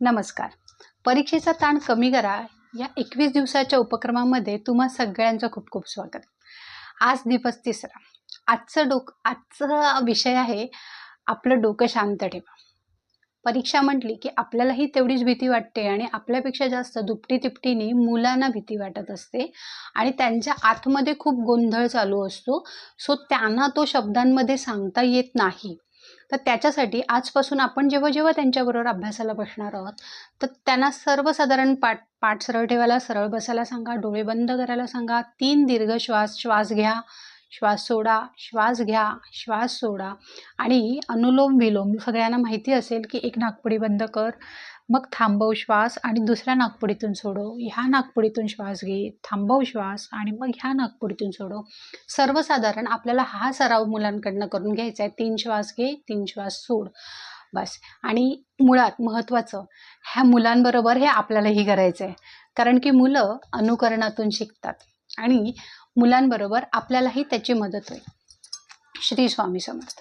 नमस्कार. परीक्षेचा ताण कमी करा या 21 दिवसाच्या उपक्रमामध्ये तुम्हा सगळ्यांचं खूप खूप स्वागत. आज दिवस तिसरा. आजचा विषय आहे आपलं डोकं शांत ठेवा. परीक्षा म्हटली की आपल्यालाही तेवढीच भीती वाटते आणि आपल्यापेक्षा जास्त दुपटी तिपटीने मुलांना भीती वाटत असते आणि त्यांच्या आतमध्ये खूप गोंधळ चालू असतो. सो त्यांना तो शब्दांमध्ये सांगता येत नाही. तर त्याच्यासाठी आजपासून आपण जेव्हा जेव्हा त्यांच्याबरोबर अभ्यासाला बसणार आहोत तर त्यांना सर्वसाधारण पाठ सरळ ठेवायला, सरळ बसायला सांगा, डोळे बंद करायला सांगा. 3 दीर्घ श्वास घ्या, श्वास सोडा, श्वास घ्या, श्वास सोडा आणि अनुलोम विलोम सगळ्यांना माहिती असेल की एक नाकपुडी बंद कर, मग थांबव श्वास आणि दुसऱ्या नाकपुडीतून सोडव. ह्या नाकपुडीतून श्वास घे, थांबव श्वास आणि मग ह्या नाकपुडीतून सोडव. सर्वसाधारण आपल्याला हा सराव मुलांकडनं करून घ्यायचा आहे. 3 श्वास घे, 3 श्वास सोड, बस. आणि मुळात महत्त्वाचं, ह्या मुलांबरोबर हे आपल्यालाही करायचं आहे, कारण की मुलं अनुकरणातून शिकतात आणि मुलांबरोबर आपल्यालाही त्याची मदत होईल. श्री स्वामी समर्थ.